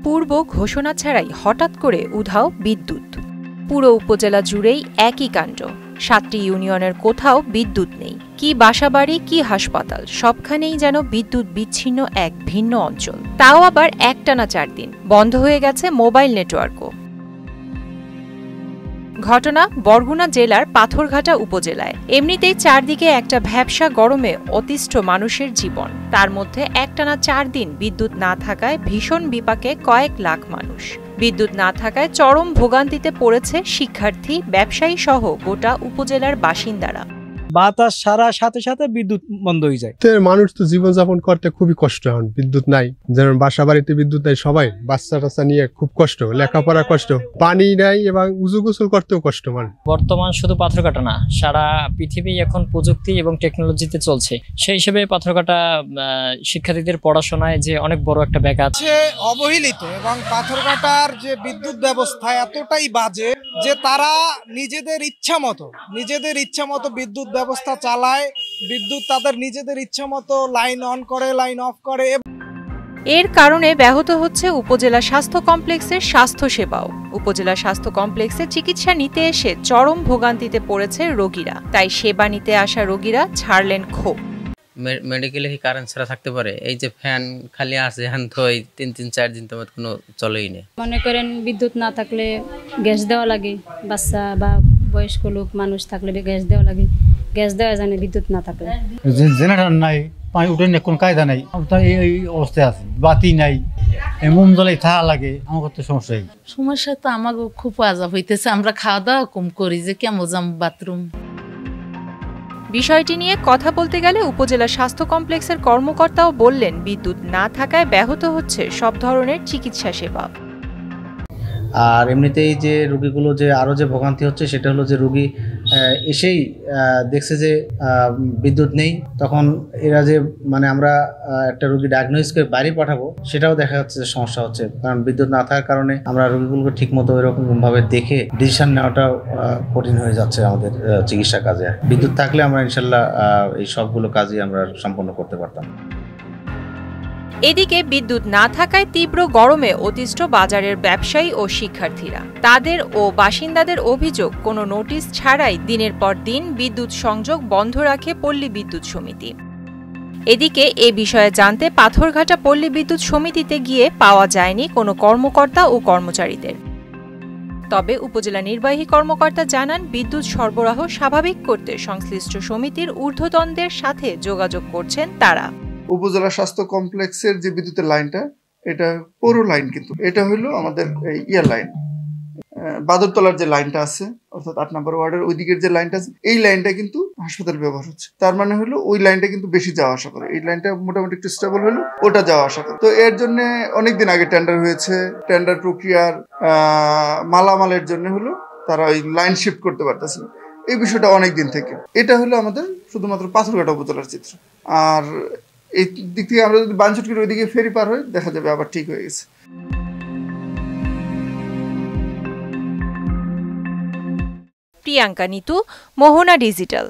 পূর্ব ঘোষণা ছাড়াই হঠাৎ করে উধাও বিদ্যুৎ। পুরো উপজেলা জুড়েই একই কাণ্ড। ৭টি ইউনিয়নের কোথাও বিদ্যুৎ নেই। কি বাসাবাড়ি, কি হাসপাতাল, সবখানেই যেন বিদ্যুৎ বিচ্ছিন্ন এক ভিন্ন অঞ্চল। তাও আবার একটানা ৪ দিন। বন্ধ হয়ে গেছে মোবাইল নেটওয়ার্কও। ঘটনা বরগুনা জেলার পাথরঘাটা উপজেলায়। এমনিতেই চারদিকে একটা ভ্যাপসা গরমে অতিষ্ঠ মানুষের জীবন। তার মধ্যে একটানা ৪ দিন বিদ্যুৎ না থাকায় ভীষণ বিপাকে কয়েক লাখ মানুষ। বিদ্যুৎ না থাকায় চরম ভোগান্তিতে পড়েছে শিক্ষার্থী, ব্যবসায়ী সহ গোটা উপজেলার বাসিন্দারা। বাতাস সারার সাথে সাথে বিদ্যুৎ বন্ধ হয়ে যায়। মানুষ তো জীবনযাপন করতে খুবই কষ্ট হয়, বিদ্যুৎ নাই। যেমন বাসা বাড়িতে বিদ্যুৎ নাই, সবাই বাচ্চা টাচ্চা নিয়ে খুব কষ্ট, লেখাপড়া কষ্ট, পানি নাই এবং উজু গোসল করতেও কষ্ট। বর্তমান শুধু পাথরঘাটা না, সারা পৃথিবী এখন প্রযুক্তি এবং টেকনোলজিতে চলছে। সেই হিসেবে পাথরঘাটা শিক্ষার্থীদের পড়াশোনায় যে অনেক বড় একটা ব্যাঘাত অবহেলিত, এবং পাথরঘাটার যে বিদ্যুৎ ব্যবস্থা এতটাই বাজে যে তারা নিজেদের ইচ্ছা মতো বিদ্যুৎ ব্যবস্থা চালায়। বিদ্যুৎ তাদের নিজেদের ইচ্ছা মতো লাইন অন করে, লাইন অফ করে। এর কারণে ব্যাহত হচ্ছে উপজেলা স্বাস্থ্য কমপ্লেক্সের স্বাস্থ্য সেবাও। উপজেলা স্বাস্থ্য কমপ্লেক্সে চিকিৎসা নিতে এসে চরম ভোগান্তিতে পড়েছে রোগীরা। তাই সেবা নিতে আসা রোগীরা ছাড়লেন ক্ষোভ। মেডিকেলে কি কারেন্ট ছাড়া থাকতে পারে? এই যে ফ্যান খালি আছে, এখন তো এই ৩-৪ দিন তোমার কোনো চলেই নেই। মনে করেন বিদ্যুৎ না থাকলে গ্যাস দেওয়া লাগে, বাচ্চা বা বয়স্ক লোক মানুষ থাকলে গ্যাস দেওয়া লাগে, গ্যাস দেওয়া জানে বিদ্যুৎ না থাকলে। জেনারেটর নাই, পানি উঠে কোনো কায়দা নাই, এই অবস্থায় আছে। বাতি নাই, মোম জ্বলাই থাকা লাগে, আমার তো সমস্যা তো আমাকে খুব আজাব হইতেছে। আমরা খাওয়া দাওয়া কম করি, যে কেমন যাম বাথরুম। বিষয়টি নিয়ে কথা বলতে গেলে উপজেলা স্বাস্থ্য কমপ্লেক্সের কর্মকর্তাও বললেন, বিদ্যুৎ না থাকায় ব্যাহত হচ্ছে সব ধরনের চিকিৎসা সেবা। আর এমনিতেই যে রোগীগুলো যে আরও যে ভোগান্তি হচ্ছে সেটা হলো যে রোগী এসেই দেখছে যে বিদ্যুৎ নেই, তখন এরা যে আমরা একটা রোগী ডায়াগনোস করে বাইরে পাঠাবো, সেটাও দেখা যাচ্ছে যে সমস্যা হচ্ছে। কারণ বিদ্যুৎ না থাকার কারণে আমরা রোগীগুলোকে ঠিকমতো এরকমভাবে দেখে ডিসিশন নেওয়াটাও কঠিন হয়ে যাচ্ছে আমাদের চিকিৎসা কাজে। বিদ্যুৎ থাকলে আমরা ইনশাল্লাহ এই সবগুলো কাজই আমরা সম্পন্ন করতে পারতাম। এদিকে বিদ্যুৎ না থাকায় তীব্র গরমে অতিষ্ঠ বাজারের ব্যবসায়ী ও শিক্ষার্থীরা। তাদের ও বাসিন্দাদের অভিযোগ, কোনো নোটিশ ছাড়াই দিনের পর দিন বিদ্যুৎ সংযোগ বন্ধ রাখে পল্লী বিদ্যুৎ সমিতি। এদিকে এ বিষয়ে জানতে পাথরঘাটা পল্লী বিদ্যুৎ সমিতিতে গিয়ে পাওয়া যায়নি কোনো কর্মকর্তা ও কর্মচারীদের। তবে উপজেলা নির্বাহী কর্মকর্তা জানান, বিদ্যুৎ সরবরাহ স্বাভাবিক করতে সংশ্লিষ্ট সমিতির ঊর্ধ্বতনদের সাথে যোগাযোগ করছেন তারা। উপজেলা স্বাস্থ্য কমপ্লেক্সের যে বিদ্যুতের লাইনটা, এটা পৌর লাইন, কিন্তু এটা হলো আমাদের ইয়ার লাইন। বাদরতলার যে লাইনটা আছে, অর্থাৎ ৮ নম্বর ওয়ার্ডের ওই দিকের যে লাইনটা আছে, এই লাইনটা কিন্তু হাসপাতাল ব্যবহার হচ্ছে। তার মানে হলো ওই লাইনটা কিন্তু বেশি যাওয়া আসা করে, এই লাইনটা মোটামুটি একটু স্টেবল হলো, ওটা যাওয়া আসা করে। তো এর জন্য অনেকদিন আগে টেন্ডার হয়েছে। টেন্ডার প্রক্রিয়ার মালামালের জন্য হলো তারা ওই লাইন শিফট করতে পারতেছে না। এই বিষয়টা অনেক দিন থেকে। এটা হলো আমাদের শুধুমাত্র পাথরঘাটা উপজেলার চিত্র। আর এই দিক থেকে আমরা যদি বানচুট করে ওইদিকে ফেরি পার হই, দেখা যাবে আবার ঠিক হয়ে গেছে। প্রিয়াঙ্কা নিতু, মোহনা ডিজিটাল।